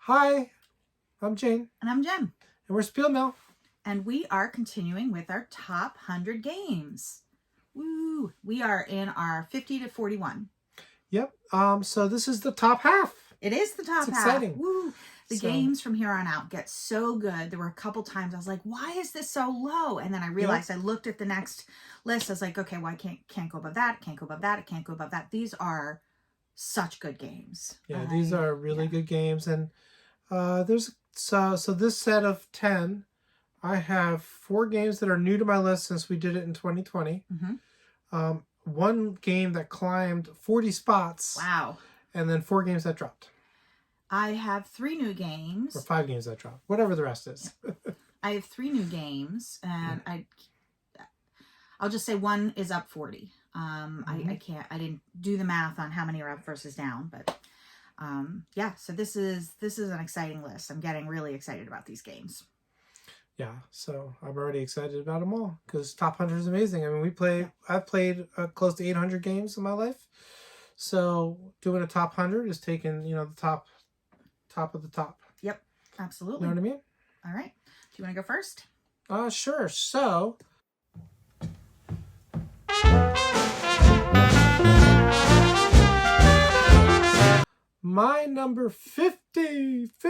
Hi, I'm Jane. And I'm Jen. And we're SpielMill. And we are continuing with our top 100 games. Woo! We are in our 50 to 41. Yep. So this is the top half. It is the top half. Exciting. Woo! The games from here on out get so good. There were a couple times I was like, why is this so low? And then I realized I looked at the next list. I was like, okay, well, I can't go above that. Can't go above that. I can't go above that. These are such good games. Yeah, these are really good games. And there's so this set of 10, I have 4 games that are new to my list since we did it in 2020. Mm-hmm. One game that climbed 40 spots. Wow. And then 4 games that dropped. I have 3 new games. Or 5 games that dropped. Whatever the rest is. Yeah. I have 3 new games, and I'll just say one is up 40. I didn't do the math on how many are up versus down, but yeah, so this is an exciting list. I'm getting really excited about these games. Yeah, so I'm already excited about them all because top 100 is amazing. I mean, I've played close to 800 games in my life. So doing a top 100 is taking, the top of the top. Yep, absolutely. You know what I mean? All right. Do you want to go first? Sure. So my number 50. I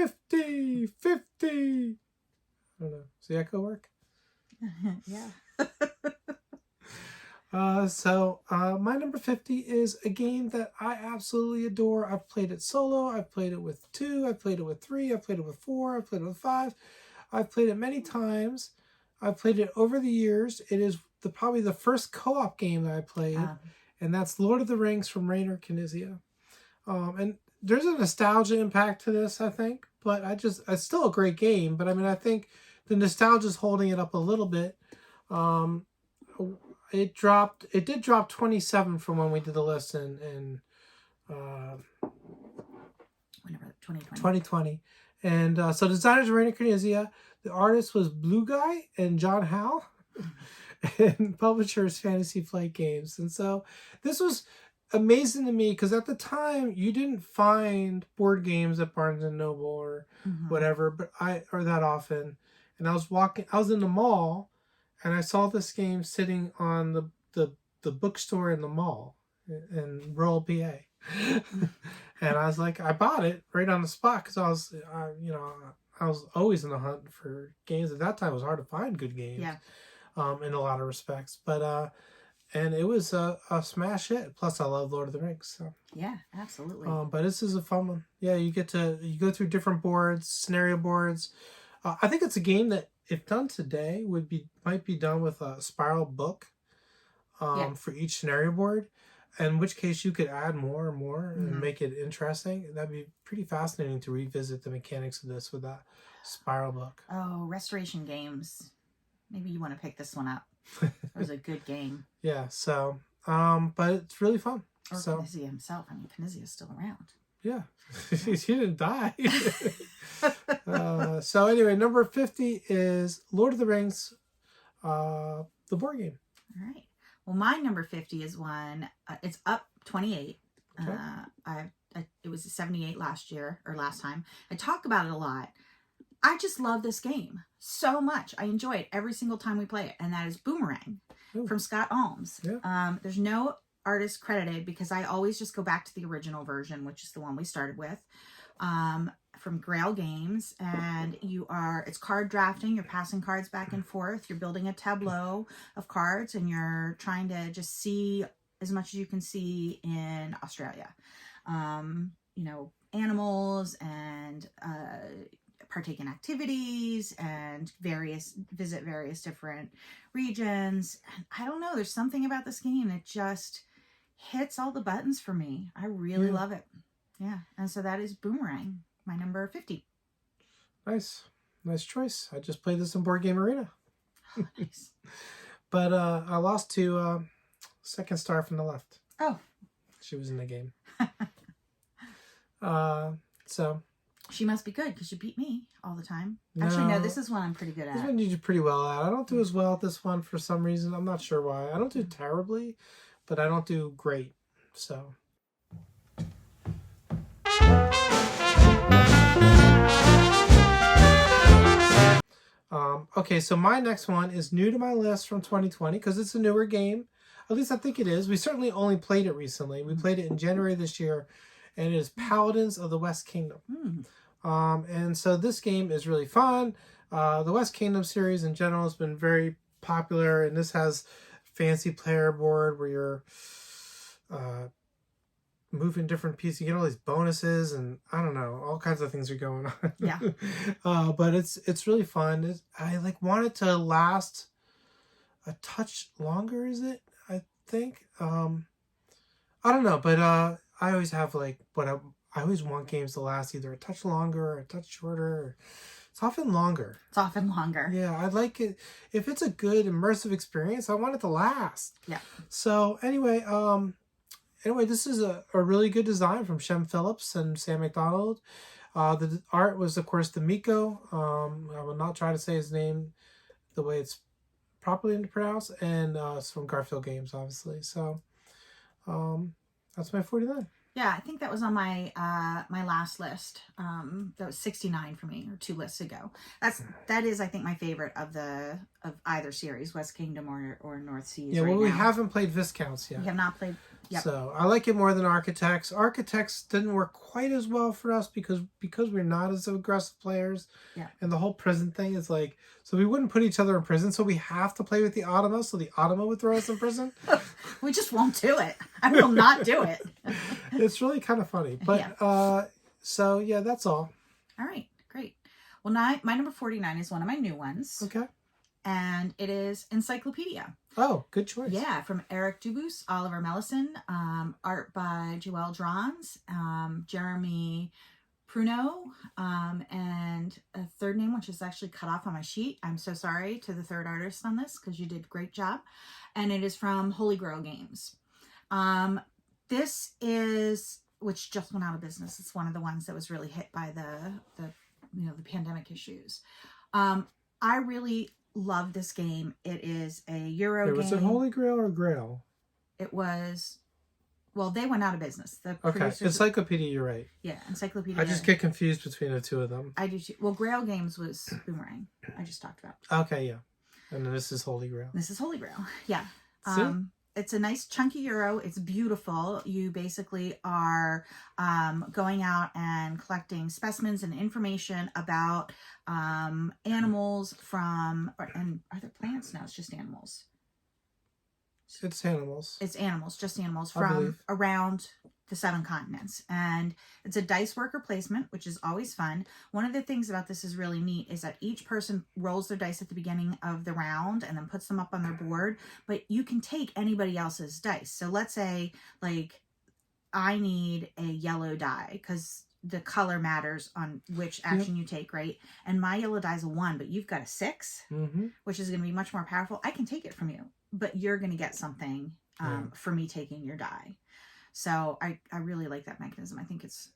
don't know. Does the echo work? Yeah. My number 50 is a game that I absolutely adore. I've played it solo. I've played it with 2. I've played it with 3. I've played it with 4. I've played it with 5. I've played it many times. I've played it over the years. It is probably the first co-op game that I played, and that's Lord of the Rings from Rainer Knizia. And there's a nostalgia impact to this, I think, but it's still a great game. But I mean, I think the nostalgia is holding it up a little bit. It did drop 27 from when we did the list in whenever 2020. And so designers Rainer Knizia, the artist was Blue Guy and John Howe, and publishers Fantasy Flight Games. And so this was amazing to me because at the time you didn't find board games at Barnes and Noble or whatever, or that often. And I was in the mall, and I saw this game sitting on the bookstore in the mall in rural PA. And I was like, I bought it right on the spot because I was always in the hunt for games. At that time, it was hard to find good games. Yeah. In a lot of respects, but and it was a smash hit. Plus, I love Lord of the Rings. So yeah, absolutely. But this is a fun one. Yeah, you go through different boards, scenario boards. I think it's a game that, if done today, might be done with a spiral book for each scenario board. In which case you could add more and more and make it interesting. That'd be pretty fascinating to revisit the mechanics of this with that spiral book. Oh, Restoration Games. Maybe you want to pick this one up. It was a good game. Yeah, so, but it's really fun. Or Knizia himself. I mean, Knizia is still around. Yeah, he didn't die. So anyway, number 50 is Lord of the Rings, the board game. All right. Well, my number 50 is one. It's up 28. Okay. It was 78 last time. I talk about it a lot. I just love this game so much. I enjoy it every single time we play it, and that is Boomerang from Scott Alms. Yeah. There's no artist credited because I always just go back to the original version, which is the one we started with, from Grail Games. And it's card drafting. You're passing cards back and forth. You're building a tableau of cards, and you're trying to just see as much as you can see in Australia. Animals and partake in activities and visit various different regions. And I don't know, there's something about this game that just hits all the buttons for me. I really love it. Yeah. And so that is Boomerang, my number 50. Nice choice. I just played this in Board Game Arena. Oh, nice. But I lost to Second Star from the Left. Oh, she was in the game. So She must be good because you beat me all the time. Actually, no, this is one I'm pretty good at. This one you do pretty well at. I don't do as well at this one for some reason. I'm not sure why. I don't do terribly, but I don't do great. So. Okay, so my next one is new to my list from 2020 because it's a newer game. At least I think it is. We certainly only played it recently. We played it in January this year, and it is Paladins of the West Kingdom. And so this game is really fun. The West Kingdom series in general has been very popular, and this has fancy player board where you're moving different pieces. You get all these bonuses, and I don't know, all kinds of things are going on. Yeah. But it's really fun. I want it to last a touch longer. Is it? I think. I don't know, but I always have I always want games to last either a touch longer or a touch shorter. It's often longer. It's often longer. Yeah, I like it. If it's a good immersive experience, I want it to last. Yeah. So anyway, this is a really good design from Shem Phillips and Sam McDonald. The art was, of course, the Miko. I will not try to say his name the way it's properly pronounced. And it's from Garfield Games, obviously. So that's my 49. Yeah, I think that was on my my last list. That was 69 for me, or 2 lists ago. That is, I think, my favorite of either series, West Kingdom or North Seas. Yeah, we haven't played Viscounts yet. We have not played. Yep. So I like it more than Architects. Architects didn't work quite as well for us because we're not as aggressive players. Yeah. And the whole prison thing is so we wouldn't put each other in prison, so we have to play with the Automa, so the Automa would throw us in prison. We just won't do it. I will not do it. It's really kind of funny. But so yeah, that's all. All right, great. Well, now my number 49 is one of my new ones. Okay. And it is Encyclopedia. Oh, good choice. Yeah, from Eric Dubus, Oliver Mellison, art by Joelle Drons, Jeremy Pruno, and a third name, which is actually cut off on my sheet. I'm so sorry to the third artist on this because you did a great job. And it is from Holy Grail Games. This is, which just went out of business. It's one of the ones that was really hit by the pandemic issues. I really love this game. It is a Euro game. Was it Holy Grail or Grail? It was, well, they went out of business. Okay, Encyclopedia, you're right. Yeah, Encyclopedia. I just get confused between the two of them. I do too. Well, Grail Games was Boomerang. I just talked about. Okay, yeah. And then this is Holy Grail. This is Holy Grail. Yeah. See? It's a nice chunky Euro. It's beautiful. You basically are going out and collecting specimens and information about animals and are there plants? No, it's just animals. It's animals. It's animals, just animals from around the 7 continents. And it's a dice worker placement, which is always fun. One of the things about this is really neat is that each person rolls their dice at the beginning of the round and then puts them up on their board. But you can take anybody else's dice. So let's say, I need a yellow die because the color matters on which action you take, right? And my yellow die is a 1, but you've got a 6, which is going to be much more powerful. I can take it from you, but you're going to get something for me taking your die. So I really like that mechanism. I think it's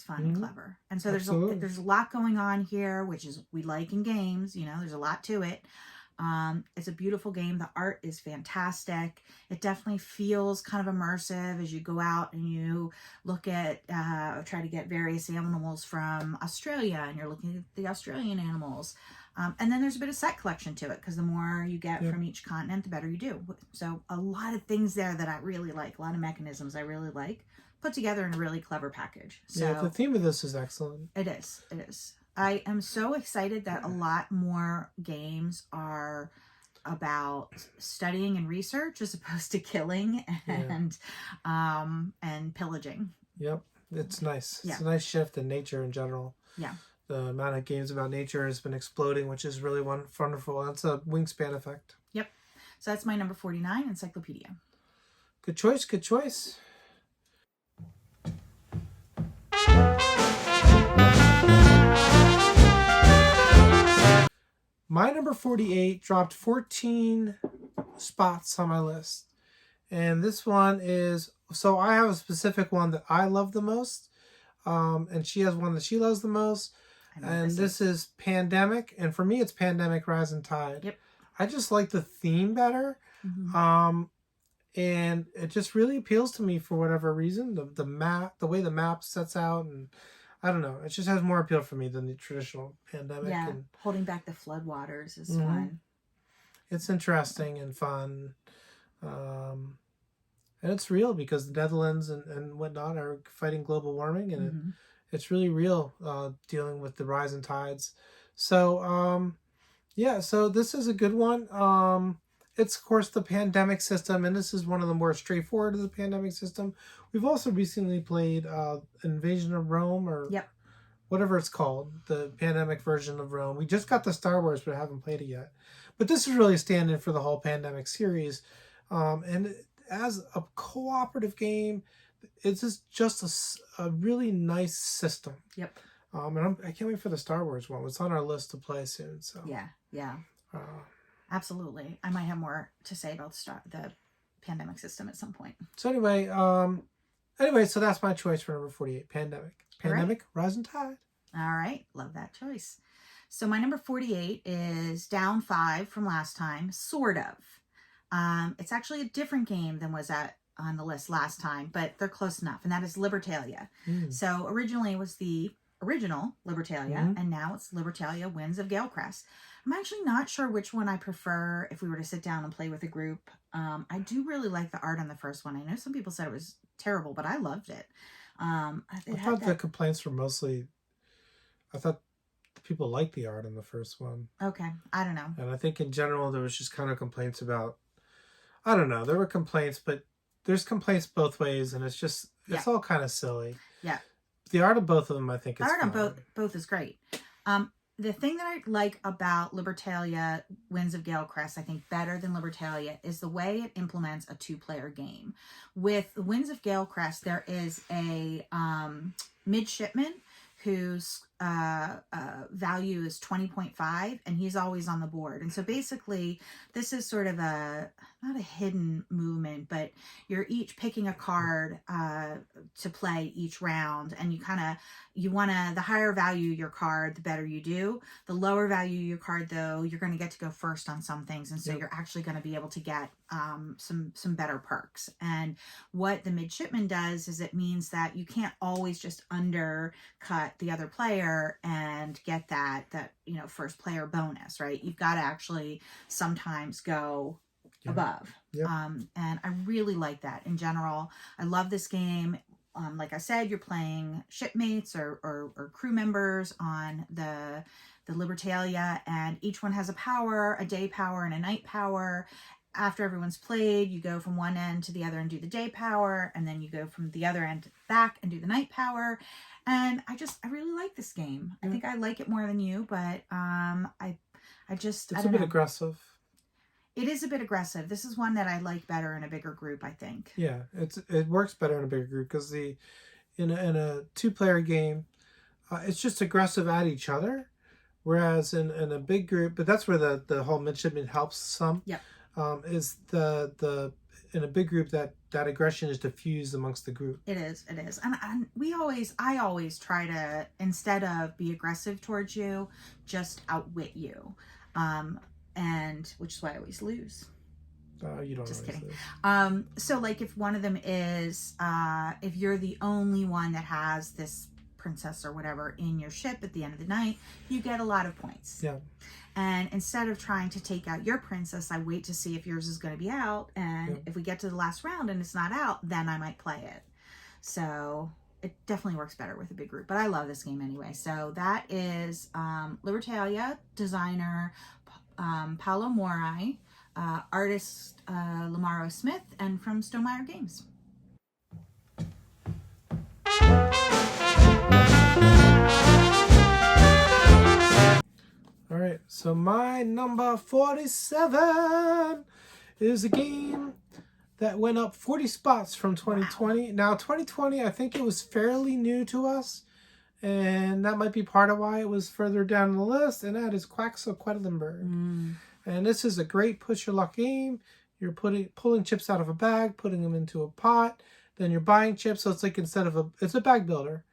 fun and clever. And so there's a lot going on here, which is we like in games. There's a lot to it. It's a beautiful game. The art is fantastic. It definitely feels kind of immersive as you go out and you look at, try to get various animals from Australia, and you're looking at the Australian animals. And then there's a bit of set collection to it because the more you get from each continent, the better you do. So a lot of things there that I really like, a lot of mechanisms I really like, put together in a really clever package. So yeah, the theme of this is excellent. It is. It is. I am so excited that a lot more games are about studying and research as opposed to killing and pillaging. Yep, it's nice. Yeah. It's a nice shift in nature in general. Yeah. The amount of games about nature has been exploding, which is really wonderful. That's a wingspan effect. Yep. So that's my number 49, Encyclopedia. Good choice. Good choice. My number 48 dropped 14 spots on my list. And this one is, so I have a specific one that I love the most. and she has one that she loves the most. I know And this is Pandemic, and for me, it's Pandemic Rise and Tide. Yep. I just like the theme better, Mm-hmm. and it just really appeals to me for whatever reason. The map, the way the map sets out, and I don't know, it just has more appeal for me than the traditional Pandemic. Yeah, And holding back the floodwaters is mm-hmm. fun. It's interesting and fun, and it's real because the Netherlands and whatnot are fighting global warming, and Mm-hmm. it's really real, dealing with the rise in tides. So yeah, so this is a good one. It's of course the Pandemic system, and this is one of the more straightforward of the Pandemic system. We've also recently played Invasion of Rome, or Yep. whatever it's called, the Pandemic version of Rome. We just got the Star Wars, but haven't played it yet. But this is really standing for the whole Pandemic series, and as a cooperative game, it's just a really nice system. Yep. And I can't wait for the Star Wars one. It's on our list to play soon. So Yeah. Absolutely. I might have more to say about the Pandemic system at some point. So anyway, so that's my choice for number 48, Pandemic. Pandemic, Rise and Tide. All right. Love that choice. So my number 48 is down 5 from last time, sort of. It's actually a different game than was on the list last time, but they're close enough, and that is Libertalia. So originally it was the original Libertalia, and now it's Libertalia Winds of Galecrest. I'm actually not sure which one I prefer if we were to sit down and play with a group. I do really like the art on the first one. I know some people said it was terrible, but I loved it. I thought the complaints were mostly, I thought people liked the art on the first one. Okay, I don't know. And I think in general there was just kind of complaints about, I don't know, there were complaints, but there's complaints both ways, and it's all kind of silly. Yeah. The art of both of them, I think, is fun. The art on both is great. The thing that I like about Libertalia Winds of Galecrest, I think better than Libertalia, is the way it implements a 2-player game. With Winds of Galecrest, there is a midshipman whose value is 20.5, and he's always on the board. And so basically, this is sort of not a hidden movement, but you're each picking a card to play each round, and the higher value your card, the better you do. The lower value your card, though, you're going to get to go first on some things, and so you're actually going to be able to get some better perks. And what the midshipman does is it means that you can't always just undercut the other player and get that first player bonus, right? You've got to actually sometimes go above. Yep. And I really like that in general. I love this game. Like I said, you're playing shipmates or crew members on the Libertalia, and each one has a power, a day power and a night power. After everyone's played, you go from one end to the other and do the day power, and then you go from the other end back and do the night power. And I really like this game. I think I like it more than you, but it's a bit aggressive. It is a bit aggressive. This is one that I like better in a bigger group, I think. Yeah, it works better in a bigger group because in a 2-player game, it's just aggressive at each other, whereas in a big group, but that's where the whole midshipman helps some. Yep. Is the in a big group that aggression is diffused amongst the group. It is, and I always try to, instead of be aggressive towards you, just outwit you. And which is why I always lose. You don't. Just kidding. Lose. So like if one of them is, if you're the only one that has this princess or whatever in your ship at the end of the night, you get a lot of points. Yeah. And instead of trying to take out your princess, I wait to see if yours is going to be out. And if we get to the last round and it's not out, then I might play it. So it definitely works better with a big group. But I love this game anyway. So that is Libertalia, designer Paolo Morai, artist Lamaro Smith, and from Stonemaier Games. All right, so my number 47 is a game that went up 40 spots from 2020. Wow. Now, 2020, I think it was fairly new to us, and that might be part of why it was further down the list, and that is Quacks of Quedlinburg. And this is a great push-your-luck game. You're pulling chips out of a bag, putting them into a pot, then you're buying chips, so it's like it's a bag builder.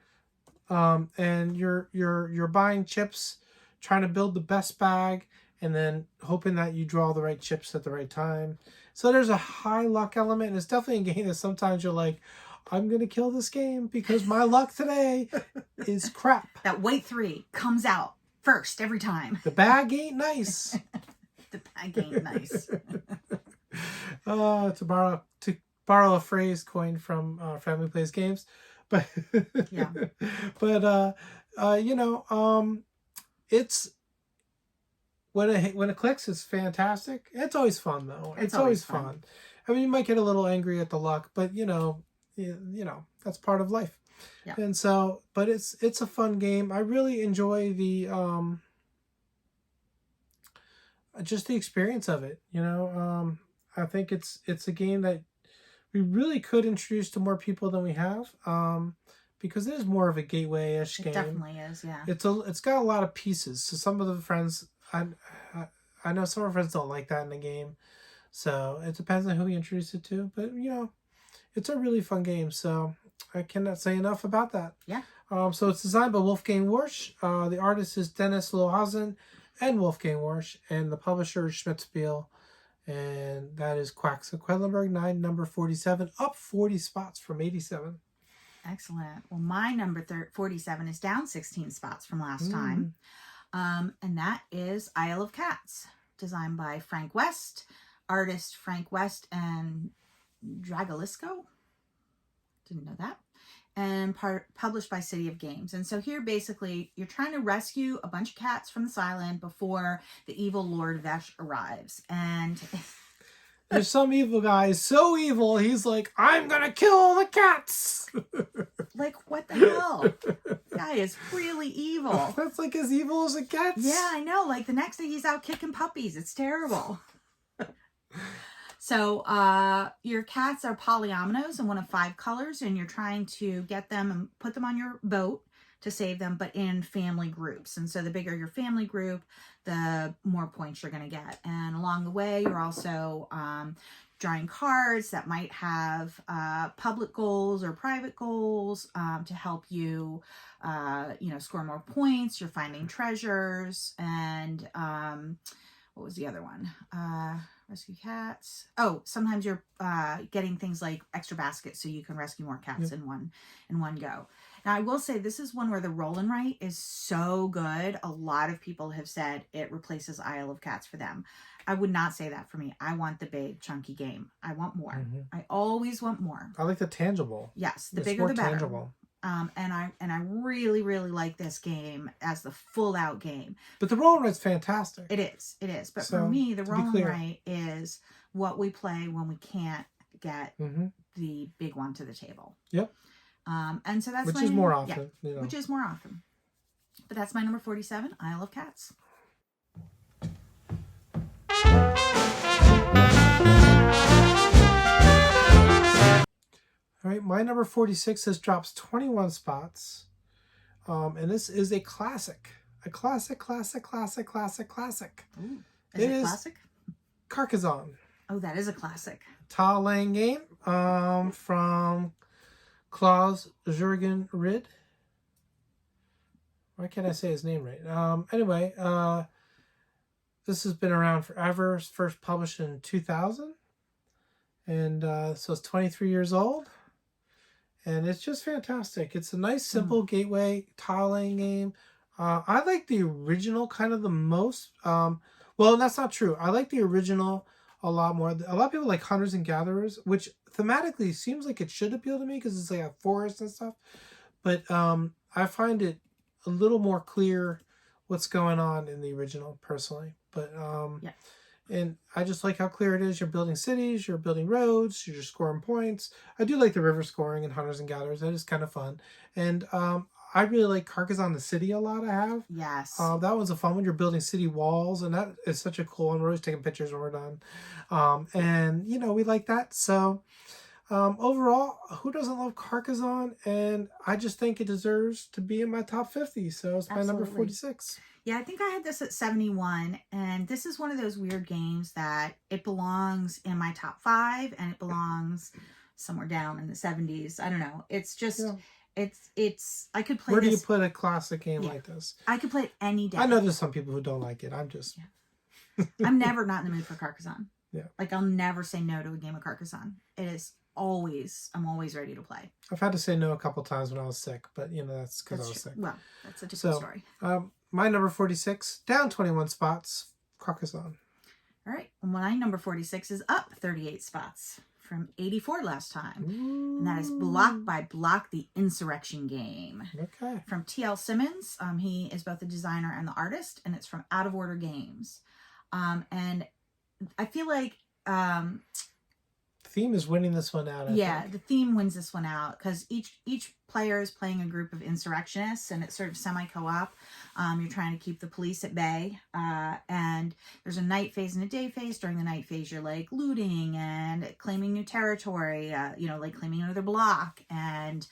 And you're buying chips, trying to build the best bag, and then hoping that you draw the right chips at the right time. So there's a high luck element, and it's definitely a game that sometimes you're like, I'm gonna kill this game because my luck today is crap. That white 3 comes out first every time. The bag ain't nice. The bag ain't nice. To borrow a phrase coined from Family Plays Games, but Yeah. But it's when it clicks, it's fantastic. It's always fun though. It's always fun. I mean, you might get a little angry at the luck, but you know that's part of life. Yeah. And so, but it's a fun game. I really enjoy the just the experience of it. I think it's a game that we really could introduce to more people than we have, because it is more of a gateway-ish game. It definitely is, yeah. It's got a lot of pieces. So some of the friends, I know some of our friends don't like that in the game. So it depends on who we introduce it to. But, it's a really fun game. So I cannot say enough about that. Yeah. So it's designed by Wolfgang Warsch. The artist is Dennis Lohausen and Wolfgang Warsch. And the publisher is SpielMill. And that is Quacks of Quedlinburg 9, number 47, up 40 spots from 87. Excellent. Well, my number 47 is down 16 spots from last time. And that is Isle of Cats, designed by Frank West, artist Frank West and Dragalisco. Didn't know that. And published by City of Games. And so here, basically, you're trying to rescue a bunch of cats from this island before the evil Lord Vesh arrives. And there's some evil guy, so evil, he's like, I'm gonna kill all the cats! Like, what the hell? Guy is really evil. That's like as evil as it gets. Yeah, I know. Like, the next day he's out kicking puppies. It's terrible. So your cats are polyominoes in one of 5 colors, and you're trying to get them and put them on your boat to save them, but in family groups. And so the bigger your family group, the more points you're going to get. And along the way, you're also drawing cards that might have public goals or private goals to help you, score more points. You're finding treasures. And what was the other one? Rescue cats. Oh, sometimes you're getting things like extra baskets so you can rescue more cats in one go. Now, I will say this is one where the roll and write is so good. A lot of people have said it replaces Isle of Cats for them. I would not say that for me. I want the big chunky game. I want more. I always want more. I like the tangible. Yes, the bigger the better. Tangible. And I really, really like this game as the full out game. But the roll and write's fantastic. It is. But so, for me, the roll and write is what we play when we can't get the big one to the table. Yep. And so that's which is more often. Yeah, which is more often. But that's my number 47, Isle of Cats. All right, my number 46 drops 21 spots. And this is a classic. A classic. Ooh, is it classic? Carcassonne. Oh, that is a classic. Tile laying game from Klaus Jürgen Ried. Why can't I say his name right? Anyway, this has been around forever. It's first published in 2000. And so it's 23 years old. And it's just fantastic. It's a nice, simple gateway tile laying game. I like the original kind of the most. Well, that's not true. I like the original a lot more. A lot of people like Hunters and Gatherers, which thematically seems like it should appeal to me because it's like a forest and stuff. But I find it a little more clear what's going on in the original, personally. But and I just like how clear it is. You're building cities, you're building roads, you're just scoring points. I do like the river scoring in Hunters and Gatherers. That is kind of fun. And I really like Carcassonne the City a lot. I have. Yes. That one's a fun one. You're building city walls, and that is such a cool one. We're always taking pictures when we're done. And, we like that. So overall, who doesn't love Carcassonne? And I just think it deserves to be in my top 50. So it's my number 46. Yeah, I think I had this at 71, and this is one of those weird games that it belongs in my top 5, and it belongs somewhere down in the 70s. I don't know. It's just, It's I could play Where do you this. put a classic game Yeah. like this? I could play it any day. I know there's some people who don't like it. I'm just. Yeah. I'm never not in the mood for Carcassonne. Yeah. Like I'll never say no to a game of Carcassonne. It is always, I'm always ready to play. I've had to say no a couple times when I was sick, but you know that's because I was sick. Well, that's a different story. My number 46, down 21 spots, Carcassonne. All right. And my number 46 is up 38 spots from 84 last time. Ooh. And that is Block by Block, the Insurrection game. Okay. From T.L. Simmons. He is both the designer and the artist, and it's from Out of Order Games. And I feel like theme is winning this one out. I think. The theme wins this one out because each player is playing a group of insurrectionists, and it's sort of semi-co-op. You're trying to keep the police at bay, and there's a night phase and a day phase. During the night phase, you're like looting and claiming new territory, like claiming another block and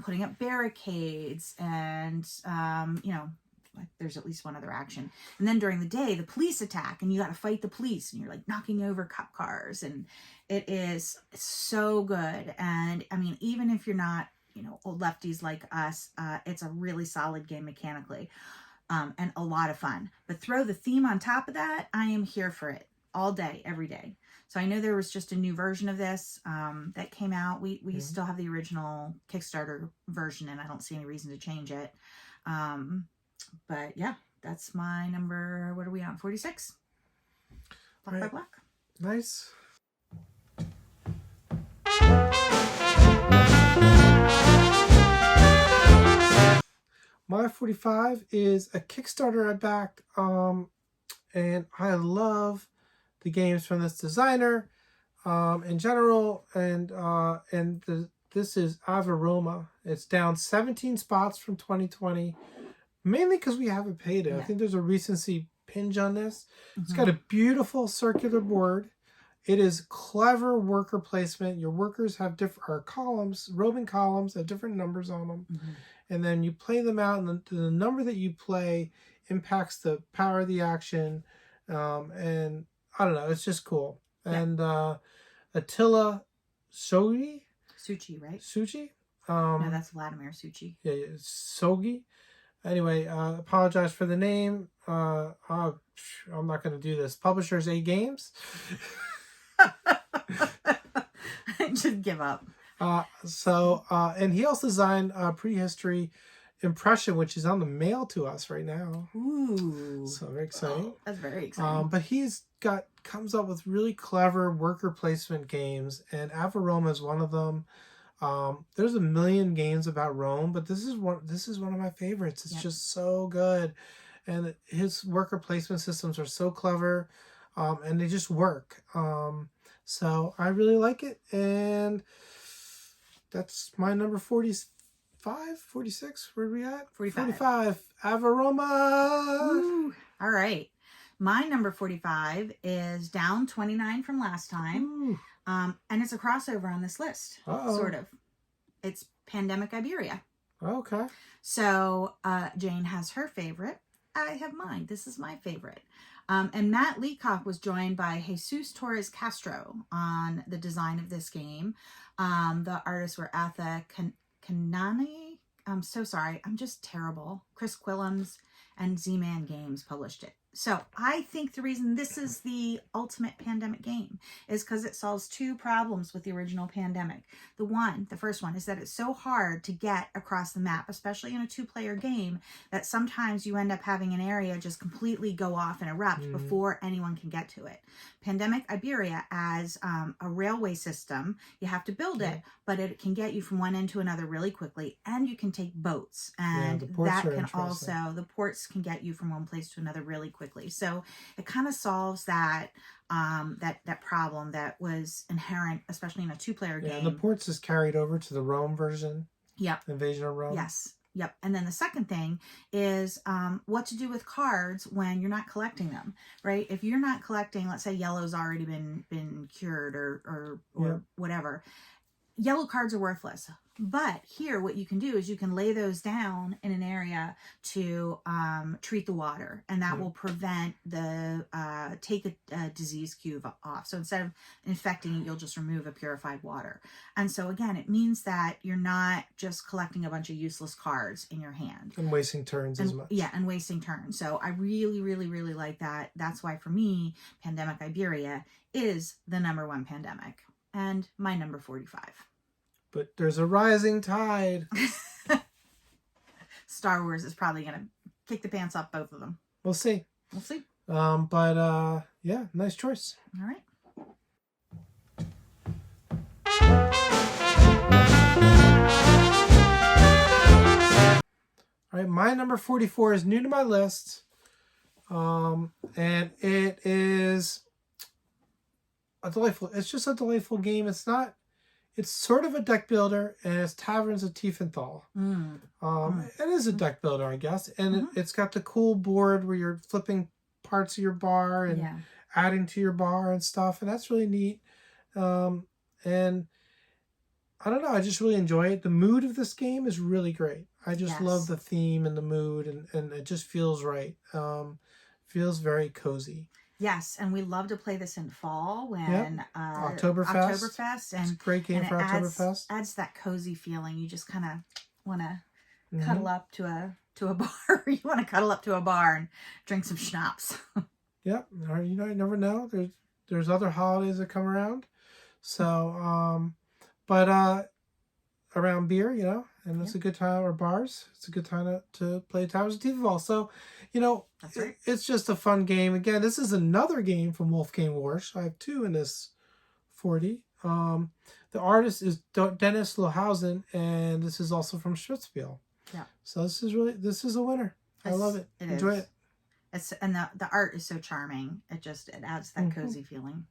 putting up barricades and there's at least one other action. And then during the day, the police attack and you got to fight the police and you're like knocking over cop cars, and it is so good. And I mean, even if you're not, old lefties like us, it's a really solid game mechanically, and a lot of fun. But throw the theme on top of that, I am here for it all day, every day. So I know there was just a new version of this that came out. We still have the original Kickstarter version, and I don't see any reason to change it. But yeah, that's my number. What are we on? 46. Block by Block. Nice. My 45 is a Kickstarter I backed, and I love the games from this designer in general, and this is Avaroma. It's down 17 spots from 2020. Mainly because we haven't paid it. Yeah. I think there's a recency pinch on this. Mm-hmm. It's got a beautiful circular board. It is clever worker placement. Your workers have different columns, roving columns, have different numbers on them. Mm-hmm. And then you play them out, and the number that you play impacts the power of the action. And I don't know, it's just cool. Yeah. And Attila Sogi? Suchi, right? Suchi? No, that's Vladimir Suchi. Yeah, Sogi. Anyway, apologize for the name. I'm not going to do this. Publishers A Games. Just give up. And he also designed Prehistory Impression, which is on the mail to us right now. Ooh. So very exciting. Oh, that's very exciting. But comes up with really clever worker placement games, and Avaroma is one of them. There's a million games about Rome, but this is one of my favorites. It's just so good, and his worker placement systems are so clever, and they just work. So I really like it, and that's my number 45, 46. Where are we at? 45. Avaroma. Ooh. All right. My number 45 is down 29 from last time. Ooh. And it's a crossover on this list. Uh-oh. Sort of. It's Pandemic Iberia. Okay. So Jane has her favorite. I have mine. This is my favorite. And Matt Leacock was joined by Jesus Torres Castro on the design of this game. The artists were Atha Kanani. I'm so sorry. I'm just terrible. Chris Quillams and Z-Man Games published it. So I think the reason this is the ultimate pandemic game is because it solves two problems with the original Pandemic. The first one is that it's so hard to get across the map, especially in a two-player game, that sometimes you end up having an area just completely go off and erupt before anyone can get to it. Pandemic Iberia as a railway system, you have to build it, but it can get you from one end to another really quickly, and you can take boats, and that can also, the ports can get you from one place to another really quickly. So it kind of solves that that problem that was inherent, especially in a two-player game. And the ports is carried over to the Rome version. Yep. Invasion of Rome. Yes. Yep. And then the second thing is what to do with cards when you're not collecting them, right? If you're not collecting, let's say yellow's already been cured or whatever, yellow cards are worthless. But here, what you can do is you can lay those down in an area to treat the water, and that will prevent the take a disease cube off. So instead of infecting it, you'll just remove a purified water. And so again, it means that you're not just collecting a bunch of useless cards in your hand and wasting turns as much. Yeah, and wasting turns. So I really, really, really like that. That's why for me, Pandemic Iberia is the #1 pandemic and my number 45. But there's a rising tide. Star Wars is probably going to kick the pants off both of them. We'll see. We'll see. Yeah, nice choice. All right. All right, my number 44 is new to my list. And it is it's just a delightful game. It's sort of a deck builder, and it's Taverns of Tiefenthal. It is a deck builder, I guess. And it's got the cool board where you're flipping parts of your bar and adding to your bar and stuff. And that's really neat. And I don't know, I just really enjoy it. The mood of this game is really great. I just love the theme and the mood, and it just feels right. Feels very cozy. Yes, and we love to play this in fall when Oktoberfest. And it's a great game for Oktoberfest. Adds that cozy feeling. You just kind of want to cuddle up to a bar. You want to cuddle up to a bar and drink some schnapps. Yep. Or, you never know. There's other holidays that come around. So, around beer, and it's a good time, or bars. It's a good time to play Towers of Tiefenthal. So, That's right. It's just a fun game. Again, this is another game from Wolfgang Warsch. I have 2 in this 40. The artist is Dennis Lohausen, and this is also from SpielMill. Yeah. So this is a winner. I love it. Enjoy it. And the art is so charming. It adds that cozy feeling.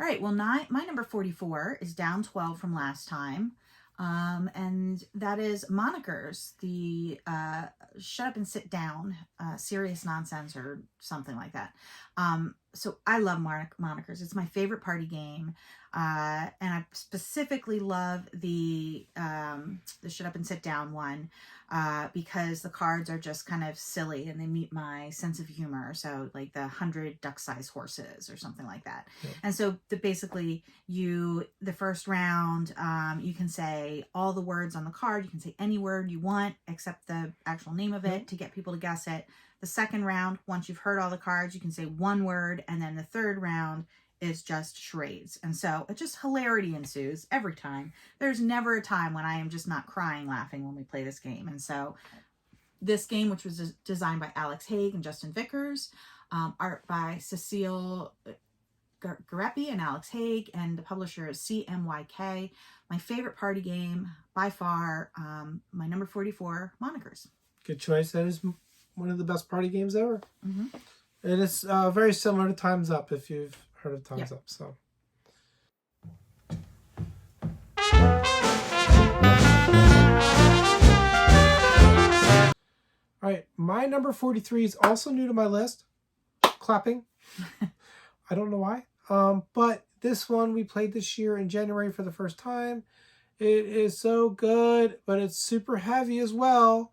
All right. Well, my number 44 is down 12 from last time. And that is Monikers, the Shut Up and Sit Down, Serious Nonsense or something like that. So I love Monikers. It's my favorite party game. And I specifically love the Shut Up and Sit Down one because the cards are just kind of silly and they meet my sense of humor. So like the 100 duck-sized horses or something like that. Yeah. And so basically the first round, you can say all the words on the card. You can say any word you want except the actual name of it to get people to guess it. The second round, once you've heard all the cards, you can say one word. And then the third round is just charades. And so it just hilarity ensues every time. There's never a time when I am just not crying laughing when we play this game. And so this game, which was designed by Alex Haig and Justin Vickers, art by Cecile Garepi and Alex Haig, and the publisher is CMYK. My favorite party game by far, my number 44, Monikers. Good choice. That is one of the best party games ever. And it's very similar to Time's Up, if you've heard of Time's Up. So all right, my number 43 is also new to my list. Clapping. I don't know why. But this one we played this year in January for the first time. It is so good, but it's super heavy as well.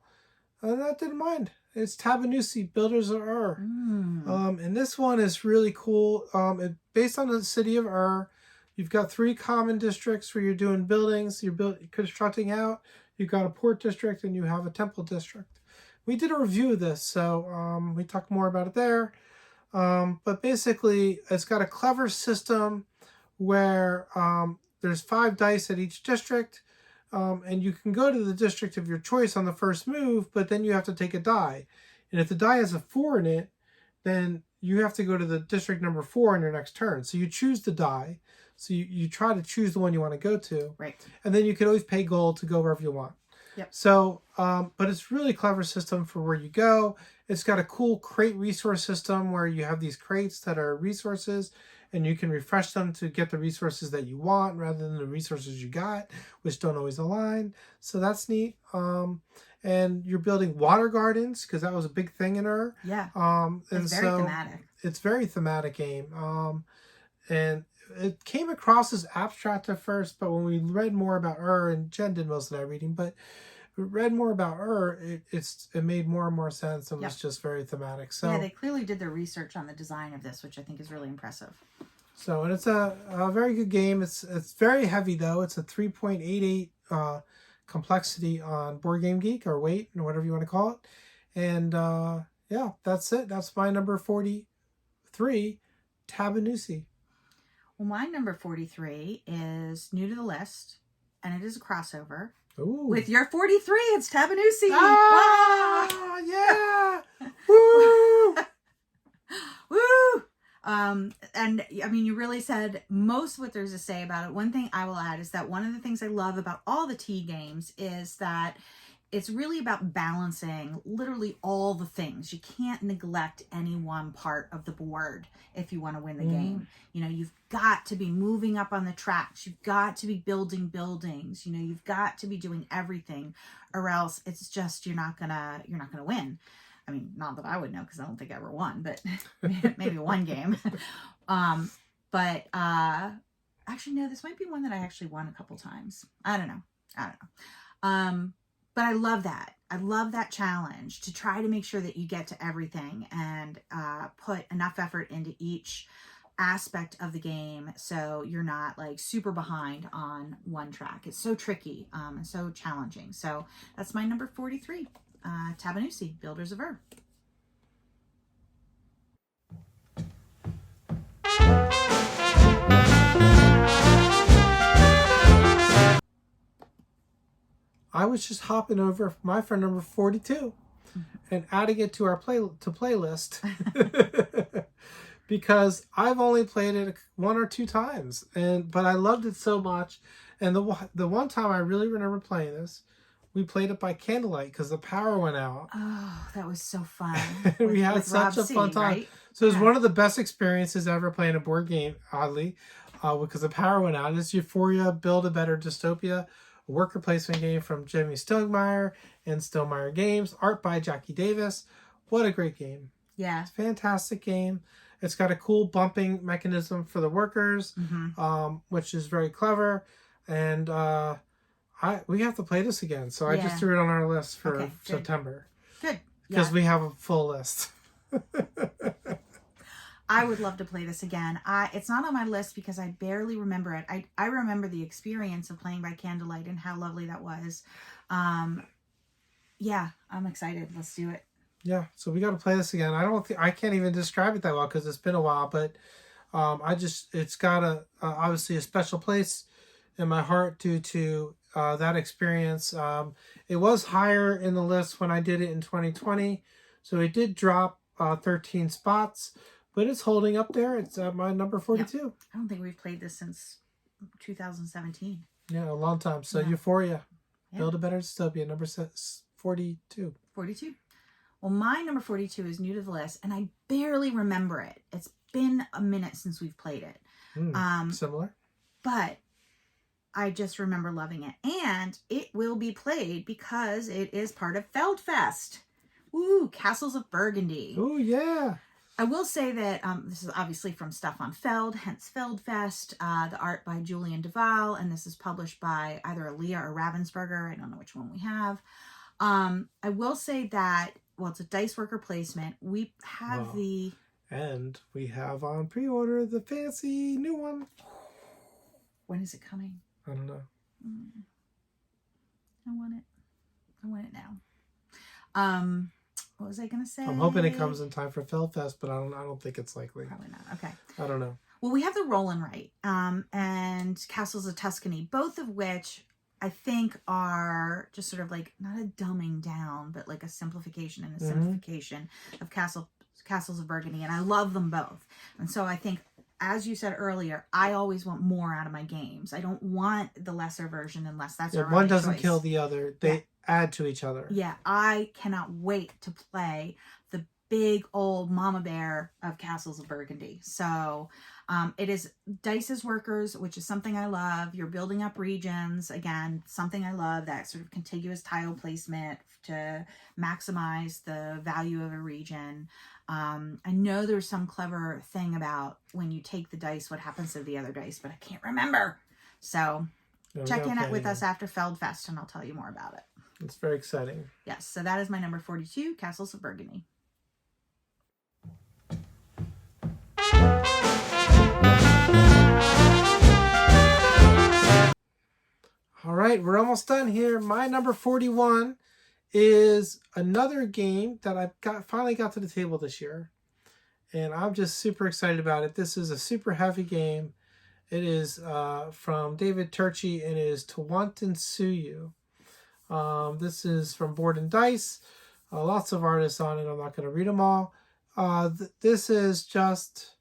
And I didn't mind. It's Tabanusi, Builders of Ur. And this one is really cool. It's based on the city of Ur. You've got 3 common districts where you're doing buildings. You're constructing out. You've got a port district and you have a temple district. We did a review of this, so we talk more about it there. But basically, it's got a clever system where there's 5 dice at each district. And you can go to the district of your choice on the first move, but then you have to take a die. And if the die has a 4 in it, then you have to go to the district number 4 on your next turn. So you choose the die. So you try to choose the one you want to go to. Right. And then you can always pay gold to go wherever you want. Yep. So, but it's really clever system for where you go. It's got a cool crate resource system where you have these crates that are resources, and you can refresh them to get the resources that you want rather than the resources you got, which don't always align. So that's neat. And you're building water gardens because that was a big thing in Ur. Yeah. And it's very thematic. It's very thematic game. And it came across as abstract at first, but when we read more about and Jen did most of that reading, but we read more about it made more and more sense and Yep. was just very thematic. So yeah, they clearly did their research on the design of this, which I think is really impressive. So, and it's a very good game. It's very heavy though. It's a 3.88 complexity on Board Game Geek, or weight, or whatever you want to call it. And yeah, that's it. That's my number 43, Tabanusi. Well, my number 43 is new to the list, and it is a crossover. Ooh. With your 43, it's Tabanusi. Ah, yeah. Woo! Woo! And I mean, you really said most of what there's to say about it. One thing I will add is that one of the things I love about all the tea games is that it's really about balancing literally all the things. You can't neglect any one part of the board if you want to win the game. You know, you've got to be moving up on the tracks. You've got to be building buildings. You know, you've got to be doing everything, or else it's just you're not gonna win. I mean, not that I would know because I don't think I ever won, but maybe one game. But actually, no, this might be one that I actually won a couple times. I don't know. But I love that. I love that challenge to try to make sure that you get to everything and put enough effort into each aspect of the game so you're not like super behind on one track. It's so tricky and so challenging. So that's my number 43. Tabanusi, Builders of Ur. I was just hopping over my friend number 42 and adding it to our playlist because I've only played it one or two times, but I loved it so much. And the one time I really remember playing this, we played it by candlelight because the power went out. Oh, that was so fun. We had such a fun time. Right? So it was one of the best experiences ever playing a board game, oddly, because the power went out. It's Euphoria, Build a Better Dystopia, a worker placement game from Jimmy Stilgmeyer and Stilgmeyer Games, art by Jackie Davis. What a great game. Yeah. It's a fantastic game. It's got a cool bumping mechanism for the workers, which is very clever. And we have to play this again. So I just threw it on our list for September. Good. Because we have a full list. I would love to play this again. It's not on my list because I barely remember it. I remember the experience of playing by candlelight and how lovely that was. Yeah, I'm excited. Let's do it. Yeah, so we got to play this again. I can't even describe it that well because it's been a while, but it's got obviously a special place in my heart due to that experience. It was higher in the list when I did it in 2020, so it did drop 13 spots, but it's holding up there. It's at my number 42. Yeah. I don't think we've played this since 2017. Yeah, a long time. So Euphoria, Build a Better Dystopia, number 42. 42. Well, my number 42 is new to the list, and I barely remember it. It's been a minute since we've played it. Similar. But I just remember loving it. And it will be played because it is part of Feldfest. Woo! Castles of Burgundy. Oh, yeah. I will say that this is obviously from Stefan Feld, hence Feldfest. The art by Julian Duval, and this is published by either Aaliyah or Ravensburger. I don't know which one we have. I will say that, well, it's a dice worker placement. We have and we have on pre-order the fancy new one. When is it coming? I don't know. I want it. I want it now. What was I going to say? I'm hoping it comes in time for Feldfest, but I don't think it's likely. Probably not. Okay. I don't know. Well, we have the Roll and Write and Castles of Tuscany, both of which I think are just sort of like not a dumbing down, but like a simplification and a simplification of Castles of Burgundy, and I love them both. And so I think, as you said earlier, I always want more out of my games. I don't want the lesser version unless that's our one doesn't choice. Kill the other. They add to each other. Yeah, I cannot wait to play the big old mama bear of Castles of Burgundy. So it is dice as workers, which is something I love. You're building up regions. Again, something I love, that sort of contiguous tile placement to maximize the value of a region. I know there's some clever thing about when you take the dice, what happens to the other dice, but I can't remember. So check in with us after Feldfest and I'll tell you more about it. It's very exciting. Yes, so that is my number 42, Castles of Burgundy. All right, we're almost done here. My number 41 is another game that I finally got to the table this year. And I'm just super excited about it. This is a super heavy game. It is from David Turczi and it is Tawantinsuyu. This is from Board and Dice. Lots of artists on it. I'm not going to read them all. This is just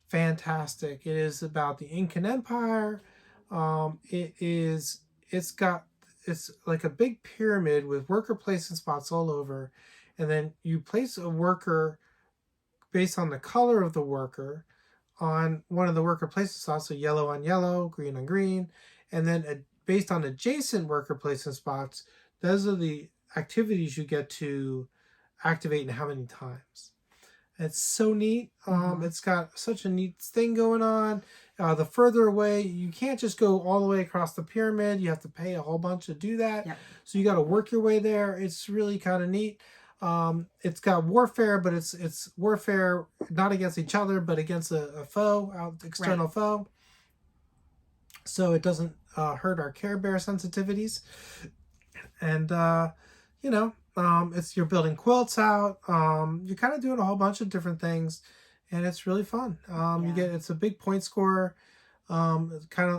fantastic. It is about the Incan Empire. It's like a big pyramid with worker placement spots all over, and then you place a worker based on the color of the worker on one of the worker placement spots, so yellow on yellow, green on green, and then based on adjacent worker placement spots, those are the activities you get to activate and how many times. It's so neat. It's got such a neat thing going on. The further away, you can't just go all the way across the pyramid. You have to pay a whole bunch to do that. Yep. So you got to work your way there. It's really kind of neat. It's got warfare, but it's warfare not against each other, but against a foe, external foe. So it doesn't hurt our Care Bear sensitivities. And, you're building quilts out. You're kind of doing a whole bunch of different things, and it's really fun. It's a big point scorer. It's a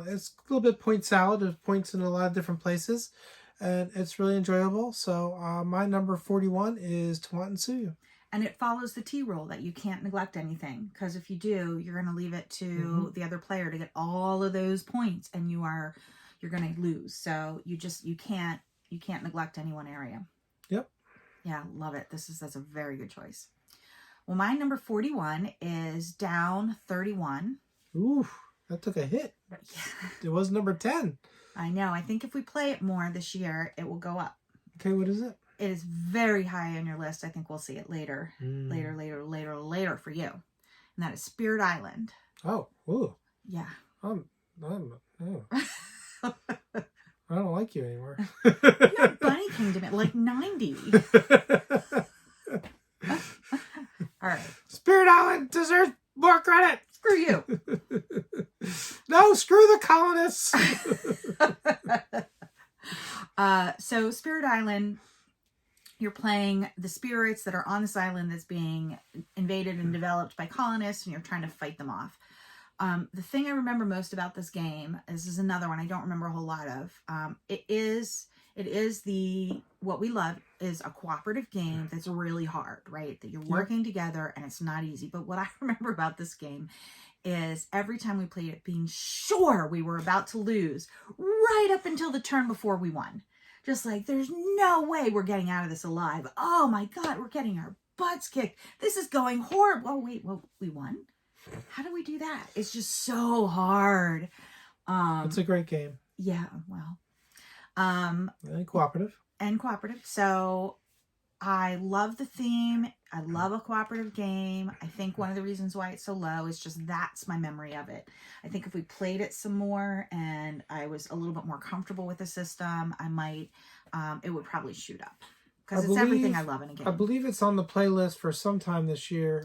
little bit point salad. There's points in a lot of different places, and it's really enjoyable. So my number 41 is Tawantinsuyu. And it follows the T rule that you can't neglect anything, because if you do, you're going to leave it to the other player to get all of those points, and you're going to lose. So you can't neglect any one area. Yep. Yeah, love it. That's a very good choice. Well, my number 41 is down 31. Ooh, that took a hit. Yeah. It was number 10. I know. I think if we play it more this year, it will go up. Okay, what is it? It is very high on your list. I think we'll see it later. Later for you. And that is Spirit Island. Oh, ooh. Yeah. I don't like you anymore. You're Bunny Kingdom at like 90. All right. Spirit Island deserves more credit. Screw you. No, screw the colonists. So Spirit Island, you're playing the spirits that are on this island that's being invaded and developed by colonists, and you're trying to fight them off. The thing I remember most about this game, this is another one I don't remember a whole lot of. What we love is a cooperative game that's really hard, right? That you're working together and it's not easy. But what I remember about this game is every time we played it, being sure we were about to lose right up until the turn before we won. Just like, there's no way we're getting out of this alive. Oh my God, we're getting our butts kicked. This is going horrible. Oh wait, well, we won? How do we do that? It's just so hard. It's a great game. Yeah, well. And cooperative. So I love the theme. I love a cooperative game. I think one of the reasons why it's so low is just that's my memory of it. I think if we played it some more and I was a little bit more comfortable with the system, I might, it would probably shoot up. Because it's everything I love in a game. I believe it's on the playlist for sometime this year.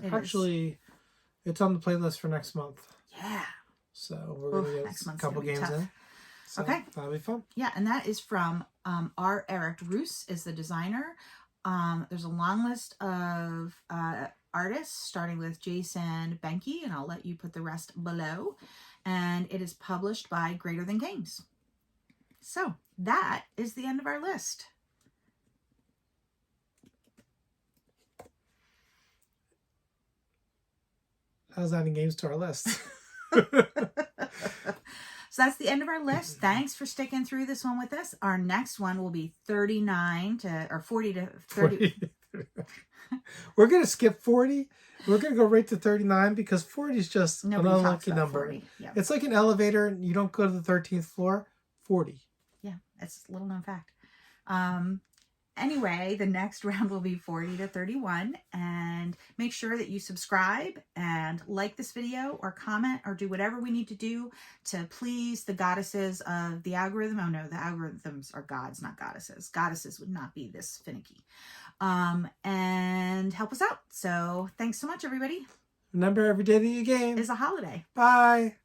It's on the playlist for next month. Yeah. So we're going to get a couple games in. So okay. That'll be fun. Yeah, and that is from R. Eric Roos is the designer. There's a long list of artists, starting with Jason Benke, and I'll let you put the rest below. And it is published by Greater Than Games. So that is the end of our list. How's adding games to our list? So that's the end of our list. Thanks for sticking through this one with us. Our next one will be 40 to 30. We're going to skip 40. We're going to go right to 39 because 40 is just an unlucky number. Yep. It's like an elevator and you don't go to the 13th floor. 40. Yeah, that's a little known fact. Anyway, the next round will be 40 to 31, and make sure that you subscribe and like this video or comment or do whatever we need to do to please the goddesses of the algorithm. Oh no, the algorithms are gods, not goddesses. Goddesses would not be this finicky. And help us out. So thanks so much, everybody. Remember, every day that you game Is a holiday. Bye.